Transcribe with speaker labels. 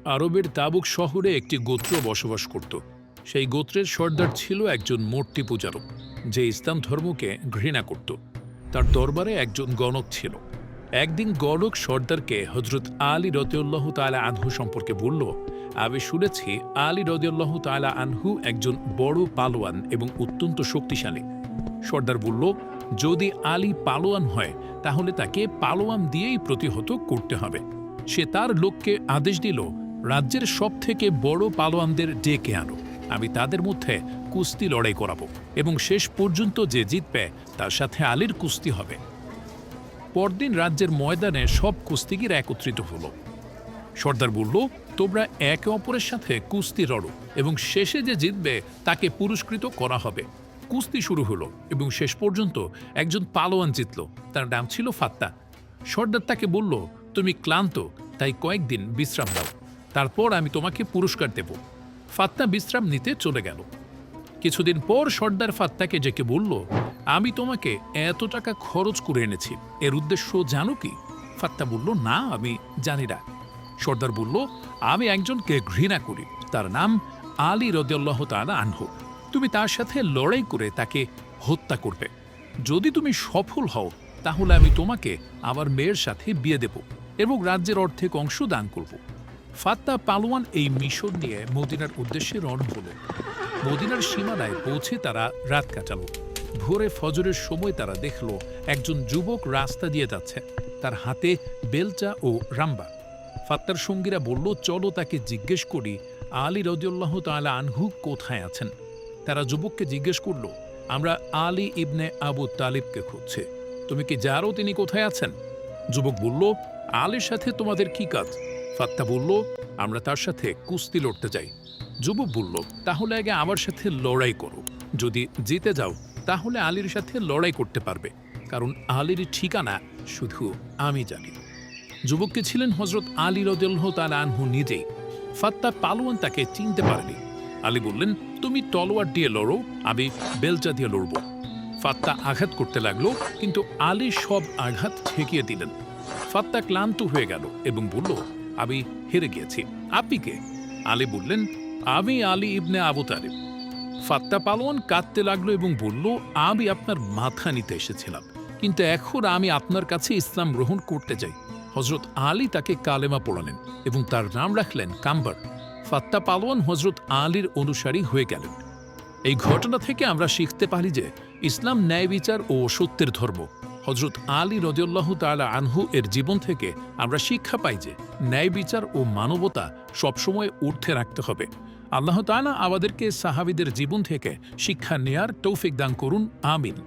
Speaker 1: আরবের তাবুক শহরে একটি গোত্র বসবাস করত। সেই গোত্রের সর্দার ছিল একজন মূর্তি পূজারক, যে ইসলাম ধর্মকে ঘৃণা করত। তার দরবারে একজন গণক ছিল। একদিন গণক সর্দারকে হজরত আলী রদিয়াল্লাহু তাআলা আনহু সম্পর্কে বলল, আমি শুনেছি আলী রদিয়াল্লাহু তাআলা আনহু একজন বড় পালোয়ান এবং অত্যন্ত শক্তিশালী। সর্দার বলল, যদি আলী পালোয়ান হয় তাহলে তাকে পালোয়ান দিয়েই প্রতিহত করতে হবে। সে তার লোককে আদেশ দিল, রাজ্যের সবথেকে বড় পালোয়ানদের ডেকে আনো, আমি তাদের মধ্যে কুস্তি লড়াই করাবো এবং শেষ পর্যন্ত যে জিতবে তার সাথে আলীর কুস্তি হবে। পরদিন রাজ্যের ময়দানে সব কুস্তিগির একত্রিত হলো। সর্দার বলল, তোমরা একে অপরের সাথে কুস্তি লড়ো এবং শেষে যে জিতবে তাকে পুরস্কৃত করা হবে। কুস্তি শুরু হলো এবং শেষ পর্যন্ত একজন পালোয়ান জিতল। তার নাম ছিল ফাত্তা। সর্দার তাকে বলল, তুমি ক্লান্ত, তাই কয়েকদিন বিশ্রাম দাও, তারপর আমি তোমাকে পুরস্কার দেব। ফাত্তা বিশ্রাম নিতে চলে গেল। কিছুদিন পর সর্দার ফাত্তাকে ডেকে বলল, আমি তোমাকে এত টাকা খরচ করে এনেছি, এর উদ্দেশ্য জানো কি? ফাত্তা বলল, না, আমি জানি না। সর্দার বলল, আমি একজনকে ঘৃণা করি, তার নাম আলী রাদিয়াল্লাহু তাআলা আনহু। তুমি তার সাথে লড়াই করে তাকে হত্যা করবে। যদি তুমি সফল হও তাহলে আমি তোমাকে আমার মেয়ের সাথে বিয়ে দেব এবং রাজ্যের অর্ধেক অংশ দান করব। ফাত্তা পালোয়ান এই মিশন নিয়ে মদিনার উদ্দেশ্যে রওনা হলো। মদিনার সীমানায় পৌঁছে তারা রাত কাটালো। ভোরে ফজরের সময় তারা দেখল একজন যুবক রাস্তা দিয়ে যাচ্ছে, তার হাতে বেলচা ও রাম্বা। ফাত্তার সঙ্গীরা বলল, চলো তাকে জিজ্ঞেস করি আলী রাদিয়াল্লাহু তাআলা আনহু কোথায় আছেন। তারা যুবককে জিজ্ঞেস করল, আমরা আলী ইবনে আবু তালিবকে খুঁজছে, তুমি কি জানো তিনি কোথায় আছেন? যুবক বলল, আলীর সাথে তোমাদের কি কাজ? ফাত্তা বলল, আমরা তার সাথে কুস্তি লড়তে যাই। যুবক বলল, তাহলে আগে আমার সাথে লড়াই করো, যদি জিতে যাও তাহলে আলীর সাথে লড়াই করতে পারবে, কারণ আলীর ঠিকানা শুধু আমি জানি। যুবককে ছিলেন হজরত আলী রাদিয়াল্লাহু তাআলা আনহু নিজেই। ফাত্তা পালোয়ান তাকে চিনতে পারেনি। আলী বললেন, তুমি তলোয়ার দিয়ে লড়ো, আমি বেলচা দিয়ে লড়ব। ফাত্তা আঘাত করতে লাগলো, কিন্তু আলী সব আঘাত ঠেকিয়ে দিলেন। ফাত্তা ক্লান্ত হয়ে গেল এবং বলল, আমি হেরে গিয়েছি, আপনি কে? আলী বললেন, আমি আলী ইবনে আবু তালিব। ফাত্তা পালোয়ান কাঁদতে লাগলো এবং বলল, আমি আপনার মাথা নিতে এসেছিলাম, কিন্তু এখন আমি আপনার কাছে ইসলাম গ্রহণ করতে চাই। হজরত আলী তাকে কালেমা পড়ালেন এবং তার নাম রাখলেন কাম্বার। ফাত্তা পালোয়ান হজরত আলীর অনুসারী হয়ে গেলেন। এই ঘটনা থেকে আমরা শিখতে পারি যে ইসলাম ন্যায় বিচার ও সত্যের ধর্ম। হজরত আলী রাদিয়াল্লাহু তাআলা আনহু এর জীবন থেকে আমরা শিক্ষা পাই যে ন্যায় বিচার ও মানবতা সবসময় ঊর্ধ্বে রাখতে হবে। আল্লাহ তাআলা আমাদেরকে সাহাবীদের জীবন থেকে শিক্ষা নেয়ার তৌফিক দান করুন, আমিন।